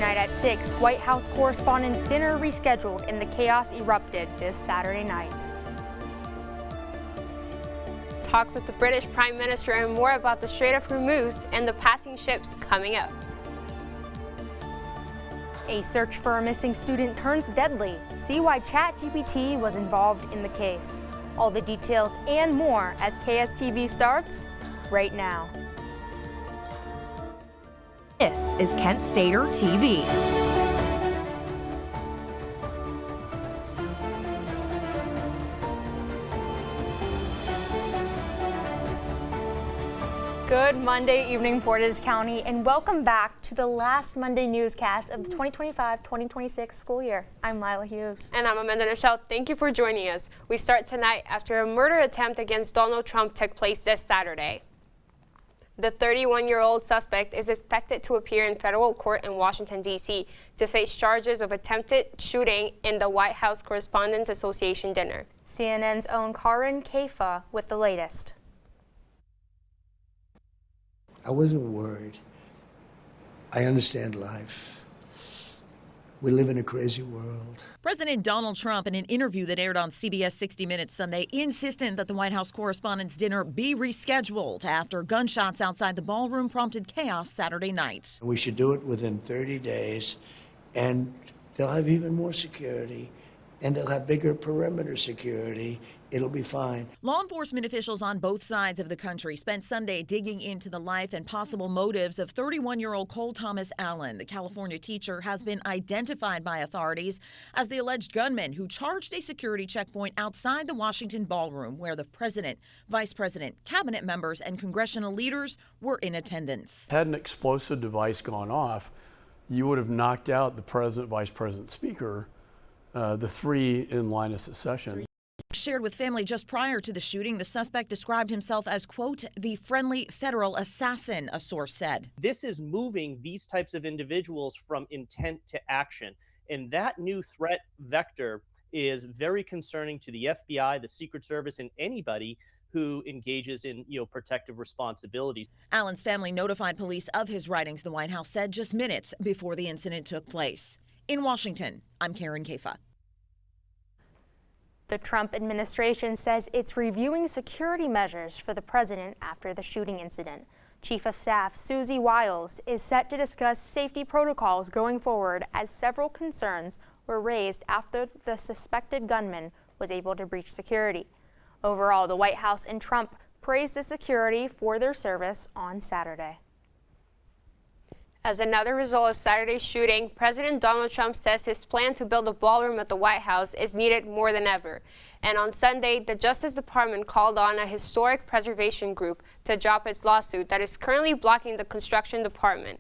night at 6, White House Correspondents' Dinner rescheduled and the chaos erupted this Saturday night. Talks with the British Prime Minister and more about the Strait of Hormuz and the passing ships coming up. A search for a missing student turns deadly. See why ChatGPT was involved in the case. All the details and more as KSTV starts right now. This is Kent Stater TV. Good Monday evening, Portage County, and welcome back to the last Monday newscast of the 2025-2026 school year. I'm Lila Hughes. And I'm Amanda Nichelle. Thank you for joining us. We start tonight after a murder attempt against Donald Trump took place this Saturday. The 31-year-old suspect is expected to appear in federal court in Washington, D.C. to face charges of attempted shooting in the White House Correspondents' Association dinner. CNN's own Karin Kaifa with the latest. I wasn't worried. I understand life. We live in a crazy world. President Donald Trump, in an interview that aired on CBS 60 Minutes Sunday, insisted that the White House Correspondents' Dinner be rescheduled after gunshots outside the ballroom prompted chaos Saturday night. We should do it within 30 days, and they'll have even more security, and they'll have bigger perimeter security. It'll be fine. Law enforcement officials on both sides of the country spent Sunday digging into the life and possible motives of 31-year-old Cole Thomas Allen. The California teacher has been identified by authorities as the alleged gunman who charged a security checkpoint outside the Washington ballroom where the president, vice president, cabinet members, and congressional leaders were in attendance. Had an explosive device gone off, you would have knocked out the president, vice president, speaker, the three in line of succession. Shared with family just prior to the shooting, the suspect described himself as, quote, the friendly federal assassin, a source said. This is moving these types of individuals from intent to action. And that new threat vector is very concerning to the FBI, the Secret Service, and anybody who engages in, protective responsibilities. Allen's family notified police of his writings, the White House said just minutes before the incident took place. In Washington, I'm Karin Kaifa. The Trump administration says it's reviewing security measures for the president after the shooting incident. Chief of Staff Susie Wiles is set to discuss safety protocols going forward as several concerns were raised after the suspected gunman was able to breach security. Overall, the White House and Trump praised the security for their service on Saturday. As another result of Saturday's shooting, President Donald Trump says his plan to build a ballroom at the White House is needed more than ever. And on Sunday, the Justice Department called on a historic preservation group to drop its lawsuit that is currently blocking the construction department.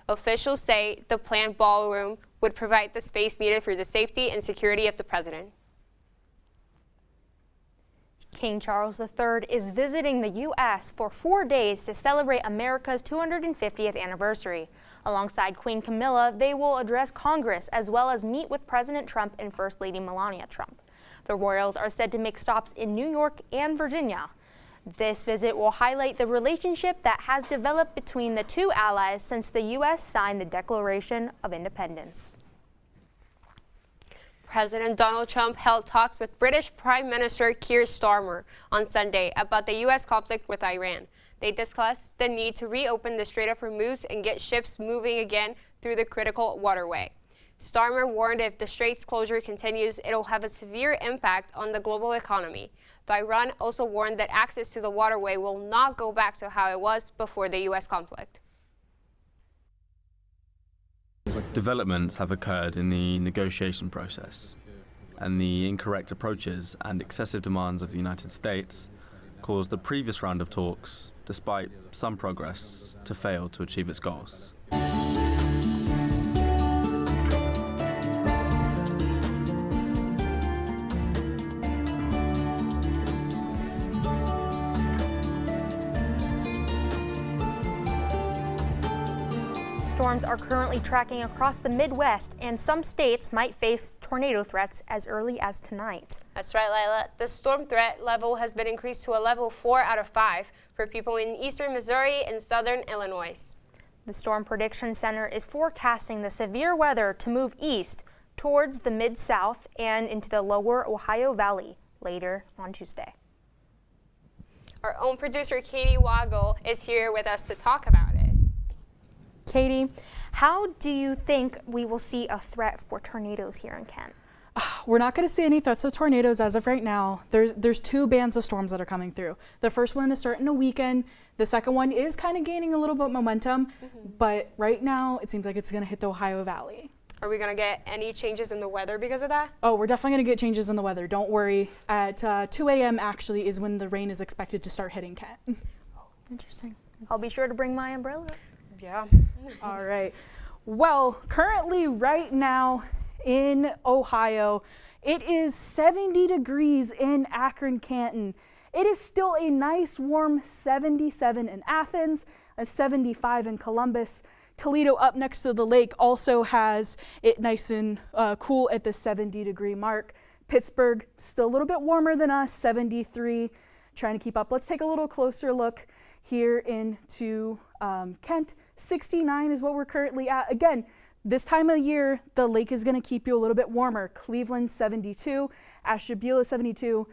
Officials say the planned ballroom would provide the space needed for the safety and security of the president. King Charles III is visiting the U.S. for 4 days to celebrate America's 250th anniversary. Alongside Queen Camilla, they will address Congress as well as meet with President Trump and First Lady Melania Trump. The royals are said to make stops in New York and Virginia. This visit will highlight the relationship that has developed between the two allies since the U.S. signed the Declaration of Independence. President Donald Trump held talks with British Prime Minister Keir Starmer on Sunday about the U.S. conflict with Iran. They discussed the need to reopen the Strait of Hormuz and get ships moving again through the critical waterway. Starmer warned if the strait's closure continues, it'll have a severe impact on the global economy. But Iran also warned that access to the waterway will not go back to how it was before the U.S. conflict. Developments have occurred in the negotiation process, and the incorrect approaches and excessive demands of the United States caused the previous round of talks, despite some progress, to fail to achieve its goals. Storms are currently tracking across the Midwest, and some states might face tornado threats as early as tonight. That's right, Lila. The storm threat level has been increased to a level 4 out of 5 for people in eastern Missouri and southern Illinois. The Storm Prediction Center is forecasting the severe weather to move east towards the Mid-South and into the lower Ohio Valley later on Tuesday. Our own producer, Katie Waggle, is here with us to talk about it. Katie, how do you think we will see a threat for tornadoes here in Kent? We're not going to see any threats of tornadoes as of right now. There's two bands of storms that are coming through. The first one is starting a weekend. The second one is kind of gaining a little bit momentum, but right now it seems like it's going to hit the Ohio Valley. Are we going to get any changes in the weather because of that? Oh, we're definitely going to get changes in the weather. Don't worry. At 2 a.m. actually is when the rain is expected to start hitting Kent. Interesting. I'll be sure to bring my umbrella. Yeah. All right. Well, currently right now in Ohio, it is 70 degrees in Akron, Canton. It is still a nice warm 77 in Athens, a 75 in Columbus. Toledo up next to the lake also has it nice and cool at the 70 degree mark. Pittsburgh still a little bit warmer than us, 73, trying to keep up. Let's take a little closer look here into Kent. 69 is what we're currently at. Again, this time of year, the lake is going to keep you a little bit warmer. Cleveland 72, Ashtabula 72.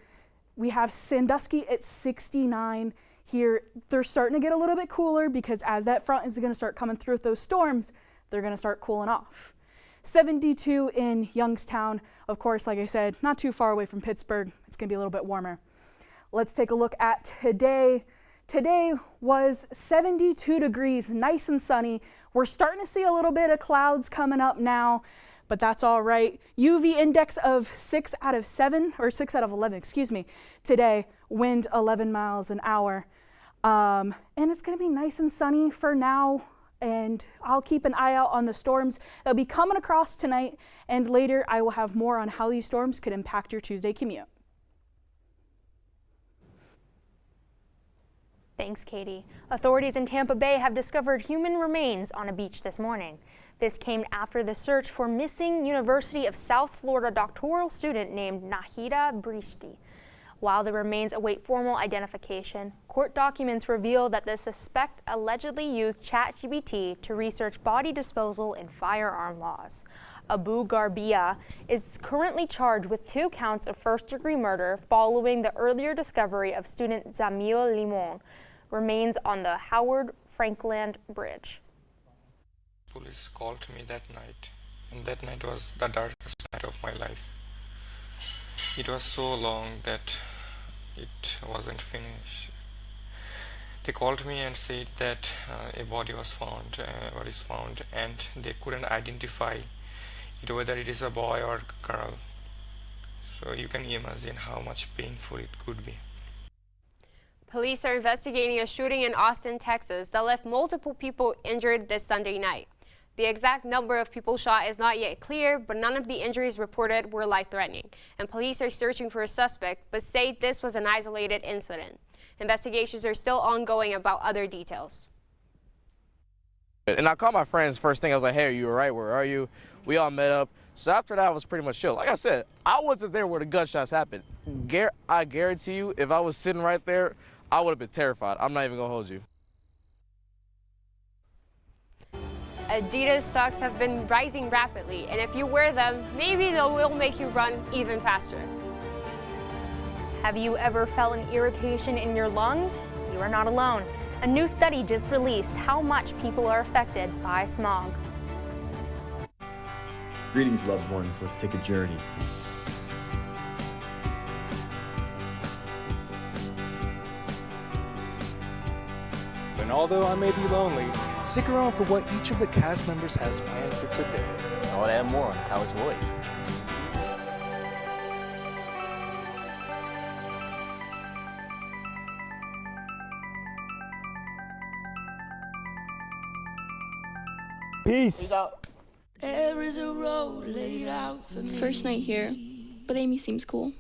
We have Sandusky at 69 here. They're starting to get a little bit cooler because as that front is going to start coming through with those storms, they're going to start cooling off. 72 in Youngstown. Of course, like I said, not too far away from Pittsburgh. It's going to be a little bit warmer. Let's take a look at today. Today was 72 degrees, nice and sunny. We're starting to see a little bit of clouds coming up now, but that's all right. UV index of 6 out of 7, or 6 out of 11, excuse me, today. Wind 11 miles an hour. And it's going to be nice and sunny for now, and I'll keep an eye out on the storms that'll be coming across tonight, and later I will have more on how these storms could impact your Tuesday commute. Thanks, Katie. Authorities in Tampa Bay have discovered human remains on a beach this morning. This came after the search for missing University of South Florida doctoral student named Nahida Bristi. While the remains await formal identification, court documents reveal that the suspect allegedly used ChatGPT to research body disposal and firearm laws. Abu Garbia is currently charged with 2 counts of first-degree murder following the earlier discovery of student Zamil Limon remains on the Howard Frankland Bridge. Police called me that night, and that night was the darkest night of my life. It was so long that it wasn't finished. They called me and said that a body was found, and they couldn't identify it, whether it is a boy or girl. So you can imagine how much painful it could be. Police are investigating a shooting in Austin, Texas that left multiple people injured this Sunday night. The exact number of people shot is not yet clear, but none of the injuries reported were life-threatening, and police are searching for a suspect, but say this was an isolated incident. Investigations are still ongoing about other details. And I called my friends first thing. I was like, hey, are you all right? Where are you? We all met up. So after that, I was pretty much chill. Like I said, I wasn't there where the gunshots happened. I guarantee you, if I was sitting right there, I would have been terrified. I'm not even going to hold you. Adidas stocks have been rising rapidly, and if you wear them, maybe they will make you run even faster. Have you ever felt an irritation in your lungs? You are not alone. A new study just released how much people are affected by smog. Greetings, loved ones. Let's take a journey. And although I may be lonely, stick around for what each of the cast members has planned for today. All that and more on College Voice. Peace. out. There is a road laid out for me. First night here, but Amy seems cool.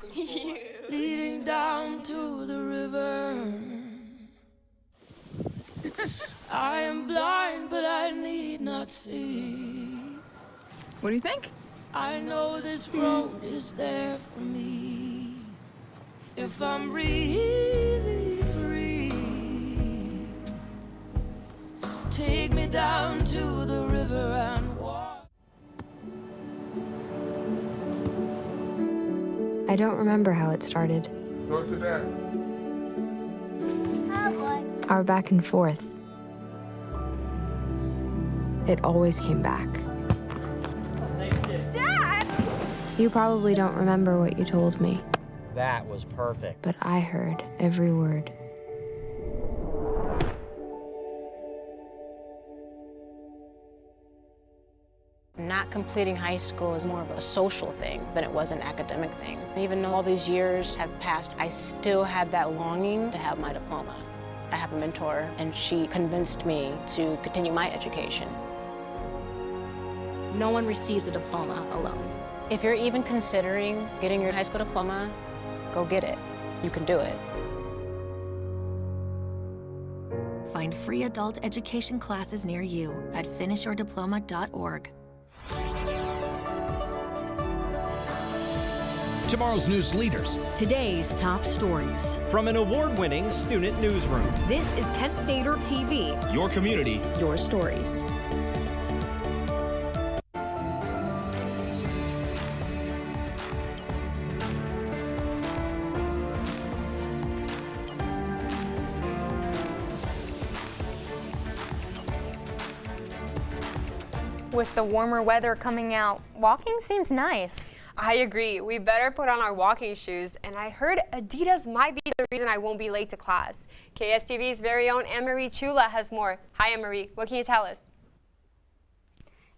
Leading down to the river. I am blind, but I need not see. What do you think? I know this road is there for me. If I'm really free, take me down to the river and walk. I don't remember how it started. Go to that. Our back and forth. It always came back. Dad! You probably don't remember what you told me, That was perfect. but I heard every word. Not completing high school is more of a social thing than it was an academic thing. Even though all these years have passed, I still had that longing to have my diploma. I have a mentor, and she convinced me to continue my education. No one receives a diploma alone. If you're even considering getting your high school diploma, go get it. You can do it. Find free adult education classes near you at finishyourdiploma.org. Tomorrow's news leaders. Today's top stories. From an award-winning student newsroom. This is Kent Stater TV. Your community. Your stories. With the warmer weather coming out, walking seems nice. I agree. We better put on our walking shoes, and I heard Adidas might be the reason I won't be late to class. KSTV's very own Anne-Marie Chula has more. Hi, Anne-Marie. What can you tell us?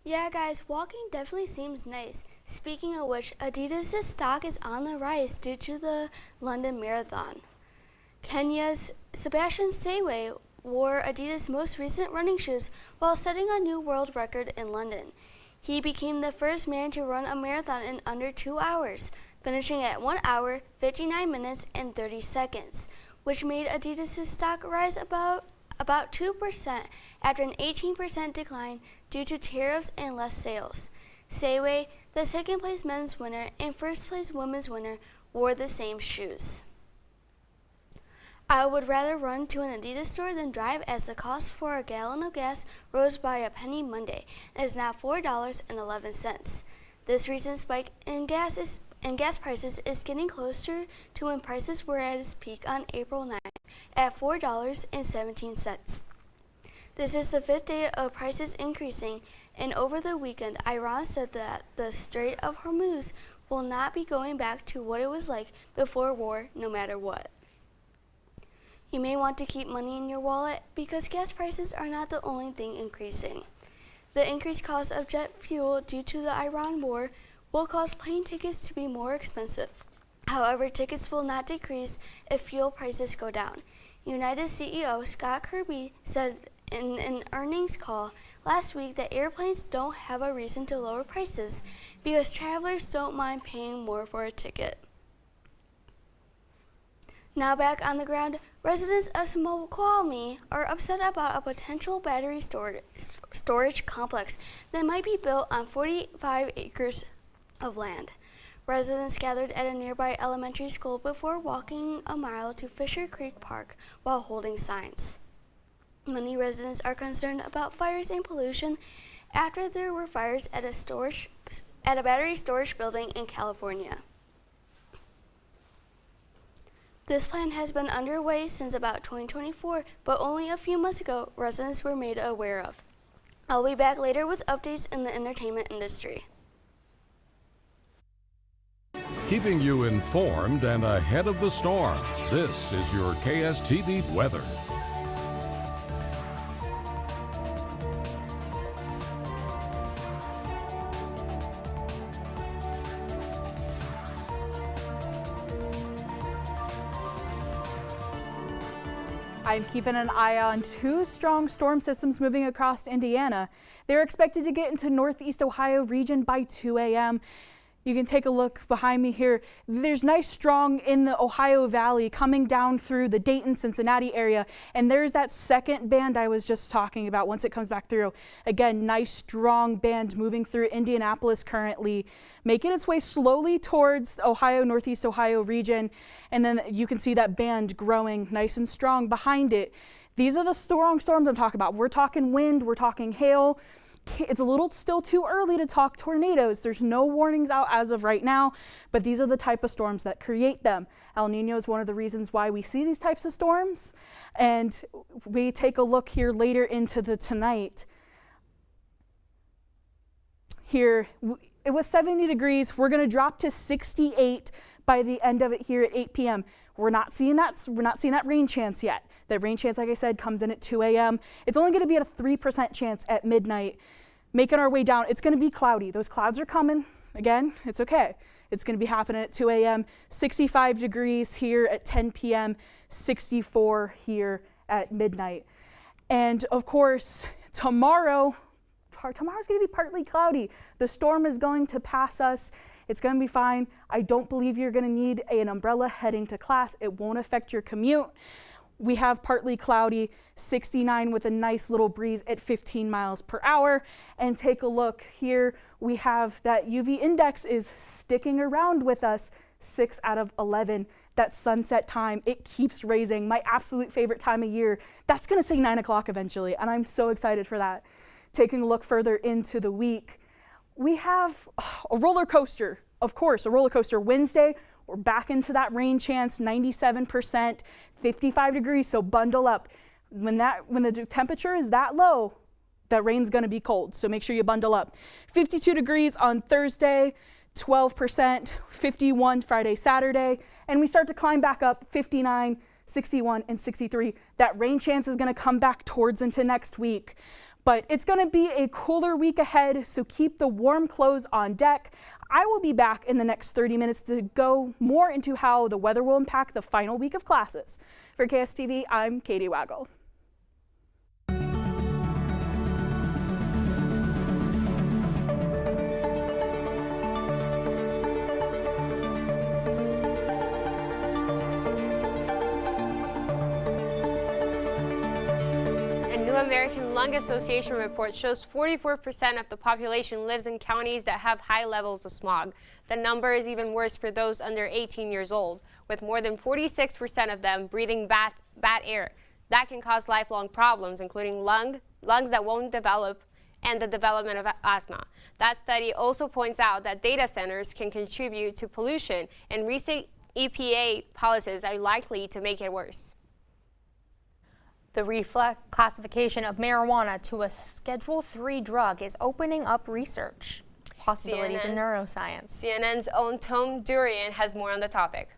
Yeah, guys, walking definitely seems nice. Speaking of which, Adidas' stock is on the rise due to the London Marathon. Kenya's Sebastian Sawe wore Adidas' most recent running shoes while setting a new world record in London. He became the first man to run a marathon in under 2 hours, finishing at 1 hour, 59 minutes, and 30 seconds, which made Adidas' stock rise about 2% after an 18% decline due to tariffs and less sales. Sawe, the second-place men's winner and first-place women's winner, wore the same shoes. I would rather run to an Adidas store than drive, as the cost for a gallon of gas rose by a penny Monday and is now $4.11. This recent spike in gas prices is getting closer to when prices were at its peak on April 9th at $4.17. This is the 5th day of prices increasing, and over the weekend, Iran said that the Strait of Hormuz will not be going back to what it was like before war, no matter what. You may want to keep money in your wallet because gas prices are not the only thing increasing. The increased cost of jet fuel due to the Iran war will cause plane tickets to be more expensive. However, tickets will not decrease if fuel prices go down. United CEO Scott Kirby said in an earnings call last week that airplanes don't have a reason to lower prices because travelers don't mind paying more for a ticket. Now back on the ground, residents of Smokelme are upset about a potential battery storage complex that might be built on 45 acres of land. Residents gathered at a nearby elementary school before walking a mile to Fisher Creek Park while holding signs. Many residents are concerned about fires and pollution after there were fires at a battery storage building in California. This plan has been underway since about 2024, but only a few months ago, residents were made aware of. I'll be back later with updates in the entertainment industry. Keeping you informed and ahead of the storm, this is your KSTV weather. I'm keeping an eye on 2 strong storm systems moving across Indiana. They're expected to get into northeast Ohio region by 2 a.m. You can take a look behind me here. There's nice strong in the Ohio Valley coming down through the Dayton, Cincinnati area. And there's that second band I was just talking about once it comes back through. Again, nice strong band moving through Indianapolis currently, making its way slowly towards Ohio, northeast Ohio region. And then you can see that band growing nice and strong behind it. These are the strong storms I'm talking about. We're talking wind, we're talking hail. It's a little still too early to talk tornadoes. There's no warnings out as of right now, but these are the type of storms that create them. El Nino is one of the reasons why we see these types of storms. And we take a look here later into the tonight. Here, it was 70 degrees. We're gonna drop to 68 by the end of it here at 8 p.m. We're not seeing that rain chance yet. That rain chance, like I said, comes in at 2 a.m. It's only gonna be at a 3% chance at midnight. Making our way down, it's gonna be cloudy. Those clouds are coming. Again, it's okay. It's gonna be happening at 2 a.m. 65 degrees here at 10 p.m., 64 here at midnight. And of course, tomorrow's gonna be partly cloudy. The storm is going to pass us. It's gonna be fine. I don't believe you're gonna need an umbrella heading to class. It won't affect your commute. We have partly cloudy, 69 with a nice little breeze at 15 miles per hour. And take a look here, we have that UV index is sticking around with us, 6 out of 11. That sunset time, it keeps raising. My absolute favorite time of year. That's gonna say 9 o'clock eventually, and I'm so excited for that. Taking a look further into the week, we have a roller coaster, of course, a roller coaster. Wednesday, we're back into that rain chance, 97%, 55 degrees, so bundle up. When the temperature is that low, that rain's gonna be cold, so make sure you bundle up. 52 degrees on Thursday, 12%, 51 Friday, Saturday, and we start to climb back up, 59, 61, and 63. That rain chance is gonna come back towards into next week. But it's gonna be a cooler week ahead, so keep the warm clothes on deck. I will be back in the next 30 minutes to go more into how the weather will impact the final week of classes. For KSTV, I'm Katie Waggle. American Lung Association report shows 44% of the population lives in counties that have high levels of smog. The number is even worse for those under 18 years old, with more than 46% of them breathing bad air. That can cause lifelong problems, including lungs that won't develop and the development of asthma. That study also points out that data centers can contribute to pollution, and recent EPA policies are likely to make it worse. The reclassification of marijuana to a Schedule III drug is opening up research possibilities in neuroscience. CNN's own Tom Durian has more on the topic.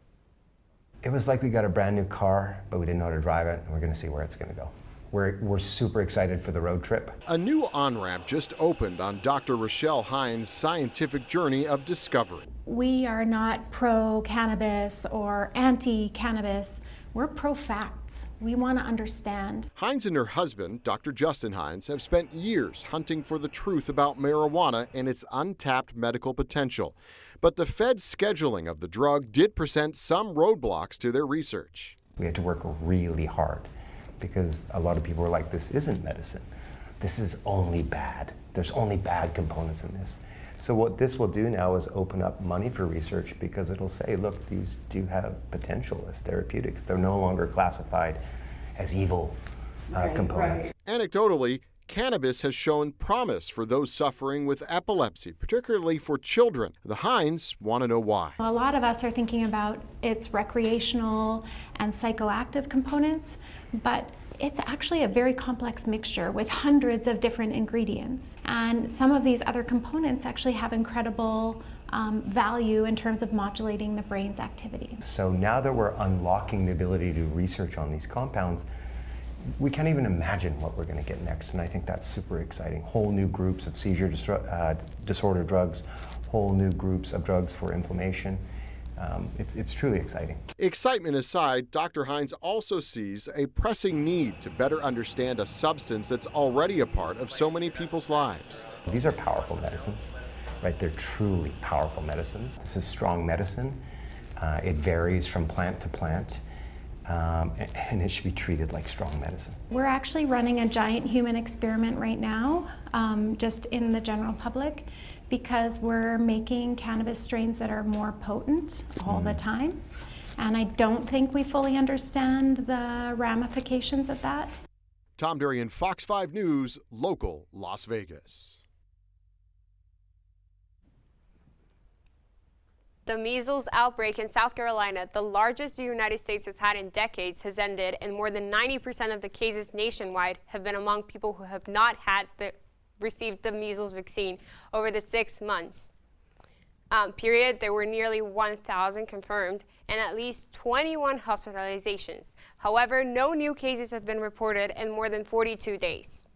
It was like we got a brand new car, but we didn't know how to drive it, and we're going to see where it's going to go. We're super excited for the road trip. A new on-ramp just opened on Dr. Rochelle Hines' scientific journey of discovery. We are not pro-cannabis or anti-cannabis. We're pro-facts. We want to understand. Hines and her husband, Dr. Justin Hines, have spent years hunting for the truth about marijuana and its untapped medical potential. But the Fed's scheduling of the drug did present some roadblocks to their research. We had to work really hard because a lot of people were like, this isn't medicine. This is only bad. There's only bad components in this. So what this will do now is open up money for research because it'll say, look, these do have potential as therapeutics. They're no longer classified as evil components. Anecdotally, cannabis has shown promise for those suffering with epilepsy, particularly for children. The Hines want to know why. A lot of us are thinking about its recreational and psychoactive components, but it's actually a very complex mixture with hundreds of different ingredients. And some of these other components actually have incredible value in terms of modulating the brain's activity. So now that we're unlocking the ability to do research on these compounds, we can't even imagine what we're going to get next. And I think that's super exciting. Whole new groups of seizure disorder drugs, whole new groups of drugs for inflammation. It's truly exciting. Excitement aside, Dr. Hines also sees a pressing need to better understand a substance that's already a part of so many people's lives. These are powerful medicines, right? They're truly powerful medicines. This is strong medicine. It varies from plant to plant, and it should be treated like strong medicine. We're actually running a giant human experiment right now, just in the general public, because we're making cannabis strains that are more potent all the time. And I don't think we fully understand the ramifications of that. Tom Durian, Fox 5 News, local Las Vegas. The measles outbreak in South Carolina, the largest the United States has had in decades, has ended, and more than 90% of the cases nationwide have been among people who have not received the measles vaccine over the 6 months period. There were nearly 1,000 confirmed and at least 21 hospitalizations. However, no new cases have been reported in more than 42 days.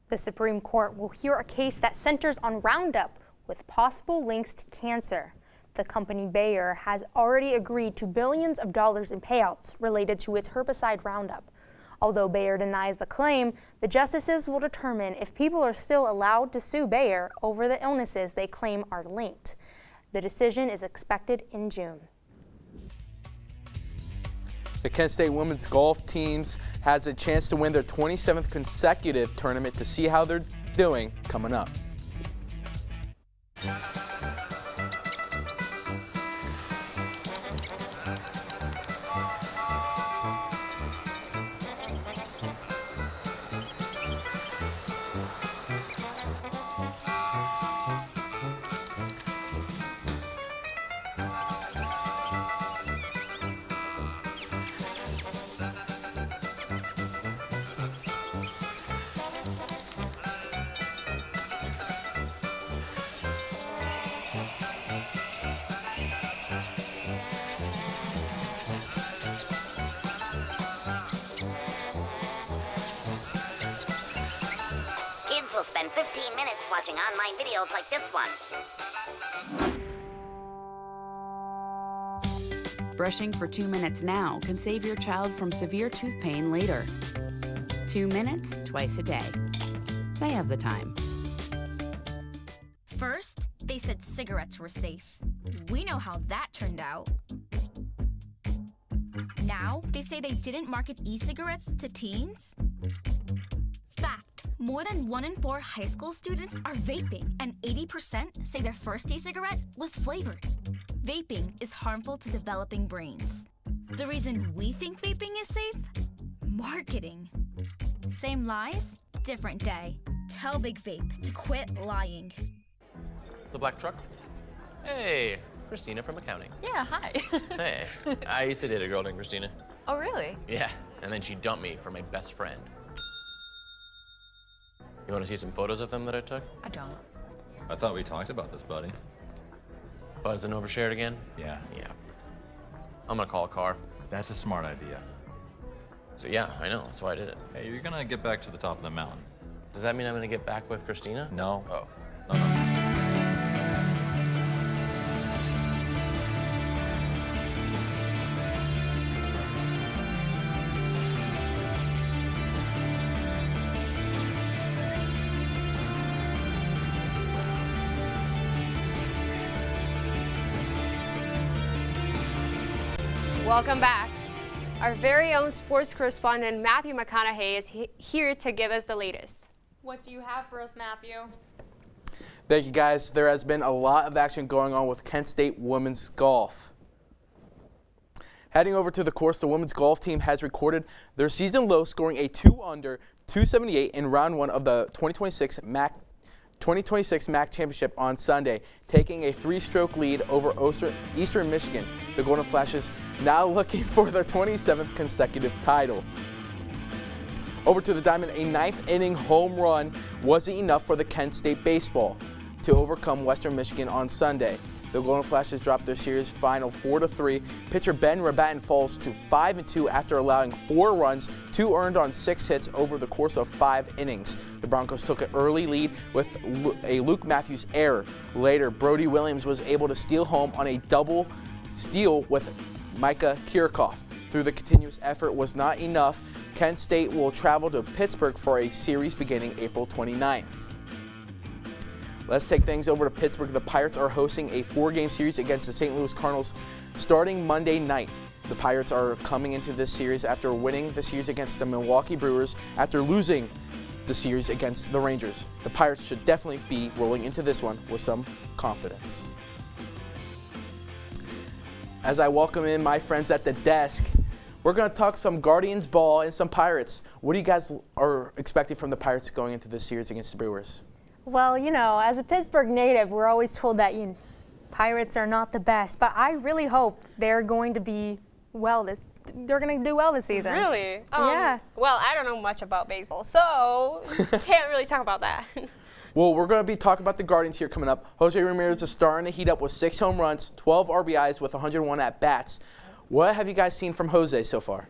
The Supreme Court will hear a case that centers on Roundup with possible links to cancer. The company Bayer has already agreed to billions of dollars in payouts related to its herbicide Roundup. Although Bayer denies the claim, the justices will determine if people are still allowed to sue Bayer over the illnesses they claim are linked. The decision is expected in June. The Kent State women's golf teams has a chance to win their 27th consecutive tournament. To see how they're doing coming up. Will spend 15 minutes watching online videos like this one. Brushing for 2 minutes now can save your child from severe tooth pain later. 2 minutes twice a day. They have the time. First, they said cigarettes were safe. We know how that turned out. Now, they say they didn't market e-cigarettes to teens? Fact, more than 1 in 4 high school students are vaping, and 80% say their first e-cigarette was flavored. Vaping is harmful to developing brains. The reason we think vaping is safe? Marketing. Same lies, different day. Tell Big Vape to quit lying. The black truck? Hey, Christina from accounting. Yeah, hi. Hey, I used to date a girl named Christina. Oh, really? Yeah, and then she dumped me for my best friend. You want to see some photos of them that I took? I don't. I thought we talked about this, buddy. Buzz and overshared again? Yeah. Yeah. I'm gonna call a car. That's a smart idea. So yeah, I know, that's why I did it. Hey, you're gonna get back to the top of the mountain. Does that mean I'm gonna get back with Christina? No. Oh. No. Welcome back. Our very own sports correspondent Matthew McConaughey is here to give us the latest. What do you have for us, Matthew? Thank you, guys. There has been a lot of action going on with Kent State women's golf. Heading over to the course, the women's golf team has recorded their season low, scoring a 2-under 278 in round 1 of the 2026 MAC Championship on Sunday, taking a 3-stroke lead over Eastern Michigan. The Golden Flashes now looking for their 27th consecutive title. Over to the diamond, a 9th inning home run wasn't enough for the Kent State baseball to overcome Western Michigan on Sunday. The Golden Flashes dropped their series final 4-3. Pitcher Ben Rabatin falls to 5-2 after allowing 4 runs, 2 earned on 6 hits over the course of 5 innings. The Broncos took an early lead with a Luke Matthews error. Later, Brody Williams was able to steal home on a double steal with Micah Kirchhoff. Through the continuous effort was not enough. Kent State will travel to Pittsburgh for a series beginning April 29th. Let's take things over to Pittsburgh. The Pirates are hosting a 4-game series against the St. Louis Cardinals starting Monday night. The Pirates are coming into this series after winning the series against the Milwaukee Brewers after losing the series against the Rangers. The Pirates should definitely be rolling into this one with some confidence. As I welcome in my friends at the desk, We're going to talk some Guardians ball and some Pirates. What do you guys are expecting from the Pirates going into this series against the Brewers? Well, you know, as a Pittsburgh native, we're always told that Pirates are not the best, but I really hope they're going to be they're going to do well this season. Really? Yeah. Well, I don't know much about baseball, so can't really talk about that. Well, we're going to be talking about the Guardians here coming up. Jose Ramirez is starting to heat up with 6 home runs, 12 RBIs with 101 at-bats. What have you guys seen from Jose so far?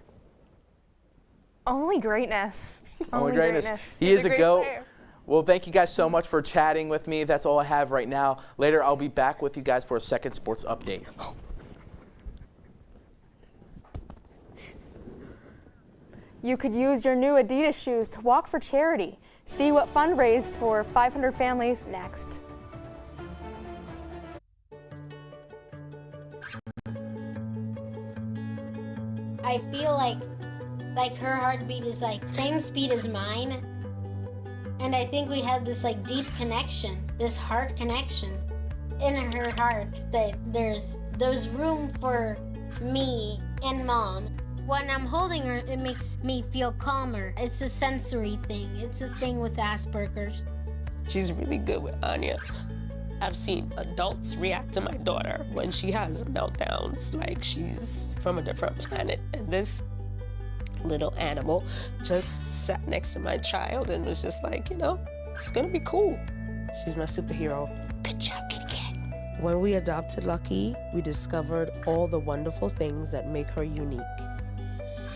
Only greatness. Only greatness. He He's is a a great GOAT. player. Well, thank you guys so much for chatting with me. That's all I have right now. Later, I'll be back with you guys for a second sports update. You could use your new Adidas shoes to walk for charity. See what fundraised for 500 families next. I feel like her heartbeat is like same speed as mine. And I think we have this like deep connection, this heart connection in her heart that there's room for me and Mom. When I'm holding her, it makes me feel calmer. It's a sensory thing. It's a thing with Asperger's. She's really good with Anya. I've seen adults react to my daughter when she has meltdowns like she's from a different planet. And this little animal just sat next to my child and was just like, you know, it's gonna be cool. She's my superhero. Good job, kitty cat. When we adopted Lucky, we discovered all the wonderful things that make her unique.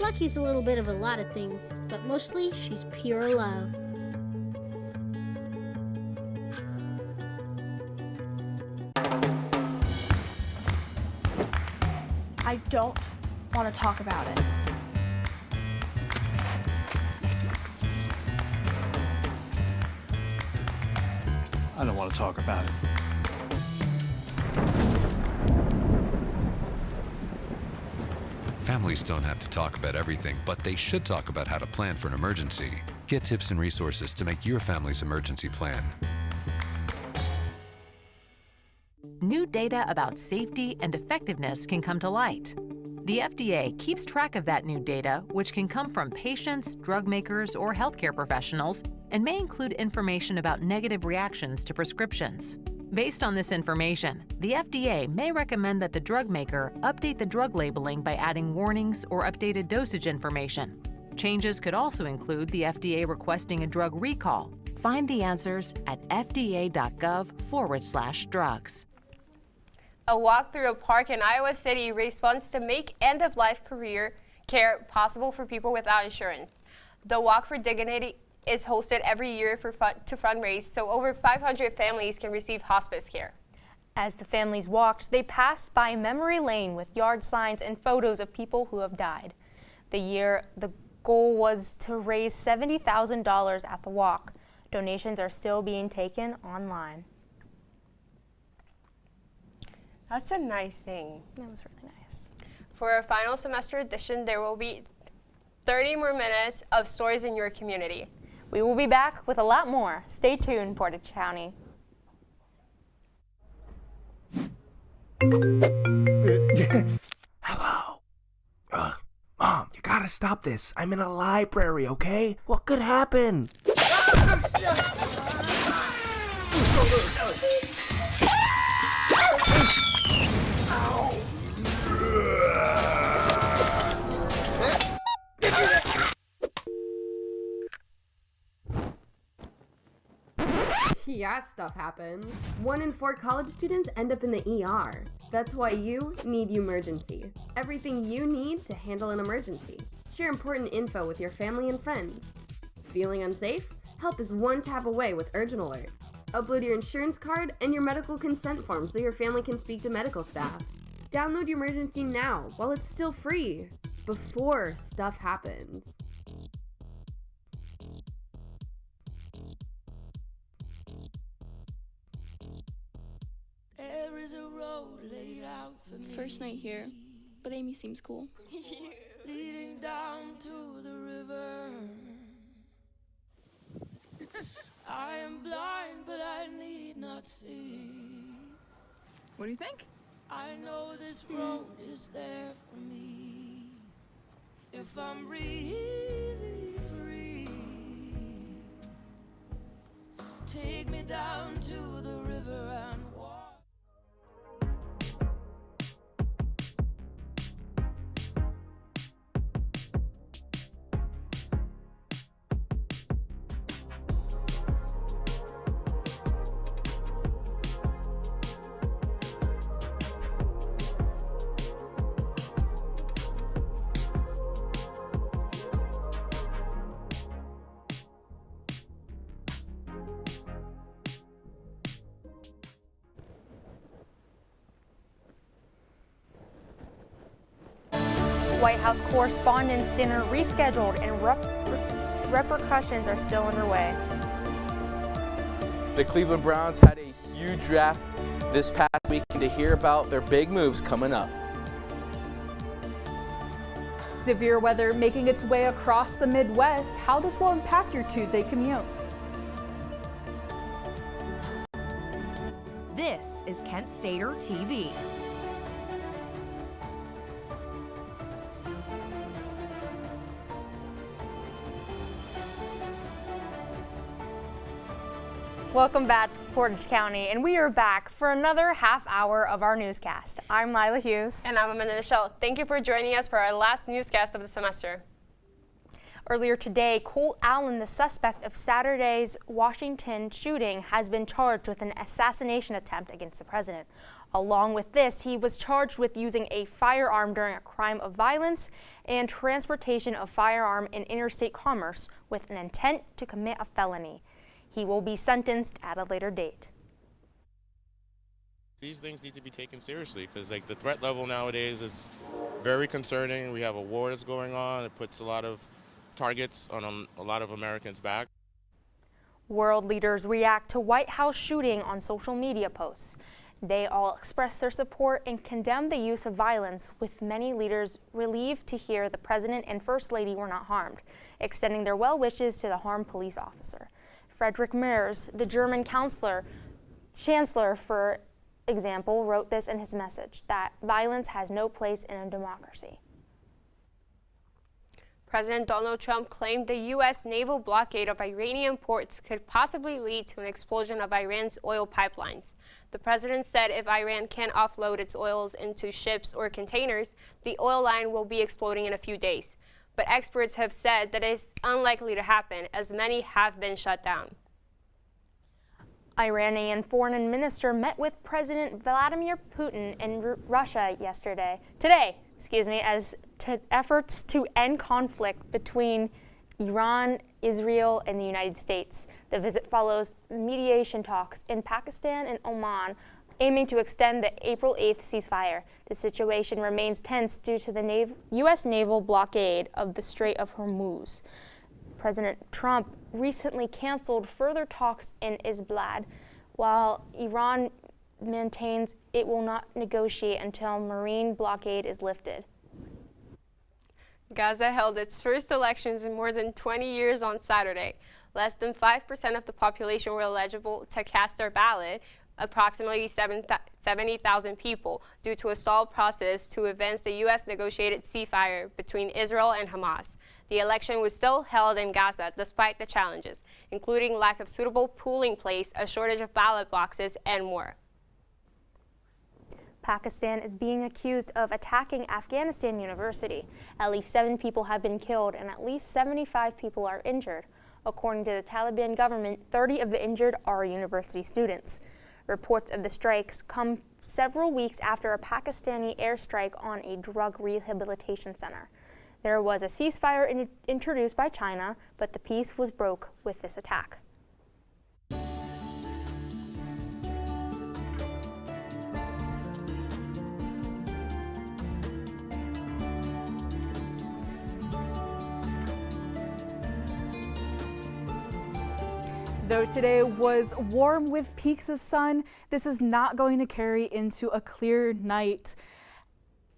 Lucky's a little bit of a lot of things, but mostly she's pure love. I don't want to talk about it. I don't want to talk about it. Families don't have to talk about everything, but they should talk about how to plan for an emergency. Get tips and resources to make your family's emergency plan. New data about safety and effectiveness can come to light. The FDA keeps track of that new data, which can come from patients, drug makers, or healthcare professionals, and may include information about negative reactions to prescriptions. Based on this information, the FDA may recommend that the drug maker update the drug labeling by adding warnings or updated dosage information. Changes could also include the FDA requesting a drug recall. Find the answers at fda.gov/drugs. A walk through a park in Iowa City raised funds to make end-of-life career care possible for people without insurance. The Walk for Dignity is hosted every year to fundraise so over 500 families can receive hospice care. As the families walked, they passed by memory lane with yard signs and photos of people who have died. The goal was to raise $70,000 at the walk. Donations are still being taken online. That's a nice thing. That was really nice. For our final semester edition, there will be 30 more minutes of stories in your community. We will be back with a lot more. Stay tuned, Portage County. Hello. Mom, you gotta stop this. I'm in a library, okay? What could happen? Yeah, stuff happens. 1 in 4 college students end up in the ER. That's why you need Umergency. Everything you need to handle an emergency. Share important info with your family and friends. Feeling unsafe? Help is one tap away with Urgent Alert. Upload your insurance card and your medical consent form so your family can speak to medical staff. Download Umergency now while it's still free, before stuff happens. There is a road laid out for me. First night here, but Amy seems cool. Leading down to the river. I am blind, but I need not see. What do you think? I know this road is there for me. if I'm really free. Take me down to the river and walk. White House Correspondents' Dinner rescheduled and repercussions are still underway. The Cleveland Browns had a huge draft this past weekend to hear about their big moves coming up. Severe weather making its way across the Midwest. How this will impact your Tuesday commute. This is Kent Stater TV. Welcome back to Portage County, and we are back for another half hour of our newscast. I'm Lila Hughes. And I'm Amanda Michelle. Thank you for joining us for our last newscast of the semester. Earlier today, Cole Allen, the suspect of Saturday's Washington shooting, has been charged with an assassination attempt against the president. Along with this, he was charged with using a firearm during a crime of violence and transportation of firearm in interstate commerce with an intent to commit a felony. He will be sentenced at a later date. These things need to be taken seriously because like the threat level nowadays is very concerning. We have a war that's going on. It puts a lot of targets on a lot of Americans' back. World leaders react to White House shooting on social media posts. They all express their support and condemn the use of violence, with many leaders relieved to hear the president and first lady were not harmed, extending their well wishes to the harmed police officer. Friedrich Merz, the German chancellor, for example, wrote this in his message, that violence has no place in a democracy. President Donald Trump claimed the U.S. naval blockade of Iranian ports could possibly lead to an explosion of Iran's oil pipelines. The president said if Iran can't offload its oils into ships or containers, the oil line will be exploding in a few days. But experts have said that it's unlikely to happen, as many have been shut down. Iranian foreign minister met with President Vladimir Putin in Russia today, as efforts to end conflict between Iran, Israel, and the United States. The visit follows mediation talks in Pakistan and Oman, aiming to extend the April 8th ceasefire. The situation remains tense due to the U.S. naval blockade of the Strait of Hormuz. President Trump recently canceled further talks in Islamabad, while Iran maintains it will not negotiate until marine blockade is lifted. Gaza held its first elections in more than 20 years on Saturday. Less than 5% of the population were eligible to cast their ballot, approximately 70,000 people, due to a stalled process to advance the U.S. negotiated ceasefire between Israel and Hamas. The election was still held in Gaza despite the challenges, including lack of suitable polling place, a shortage of ballot boxes, and more. Pakistan is being accused of attacking Afghanistan University. At least 7 people have been killed and at least 75 people are injured. According to the Taliban government, 30 of the injured are university students. Reports of the strikes come several weeks after a Pakistani airstrike on a drug rehabilitation center. There was a ceasefire introduced by China, but the peace was broke with this attack. Though today was warm with peaks of sun, this is not going to carry into a clear night.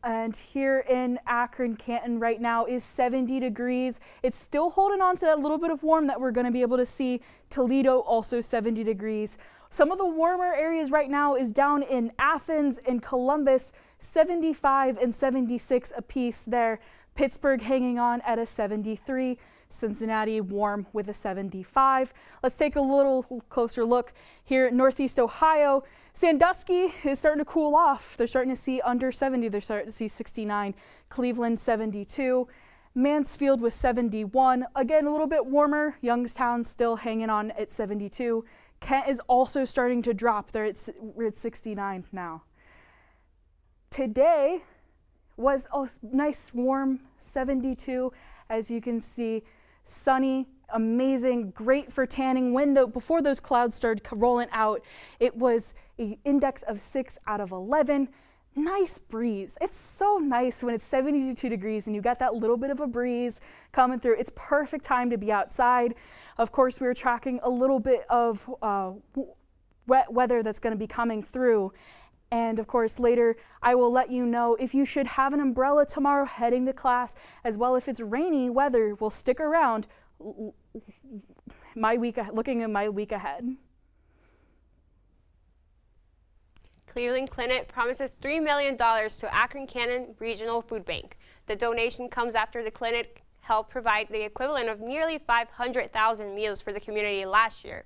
And here in Akron, Canton right now is 70 degrees. It's still holding on to that little bit of warm that we're going to be able to see. Toledo also 70 degrees. Some of the warmer areas right now is down in Athens and Columbus, 75 and 76 apiece there. Pittsburgh hanging on at a 73. Cincinnati warm with a 75. Let's take a little closer look here at Northeast Ohio. Sandusky is starting to cool off. They're starting to see under 70. They're starting to see 69. Cleveland 72. Mansfield with 71. Again, a little bit warmer. Youngstown still hanging on at 72. Kent is also starting to drop. We're at 69 now. Today was a nice warm 72. As you can see, sunny, amazing, great for tanning. Before those clouds started rolling out, it was an index of 6 out of 11. Nice breeze. It's so nice when it's 72 degrees and you got that little bit of a breeze coming through. It's perfect time to be outside. Of course, we were tracking a little bit of wet weather that's going to be coming through. And of course, later I will let you know if you should have an umbrella tomorrow heading to class, as well if it's rainy weather. We'll stick around looking at my week ahead. Cleveland Clinic promises $3 million to Akron Canton Regional Food Bank. The donation comes after the clinic helped provide the equivalent of nearly 500,000 meals for the community last year.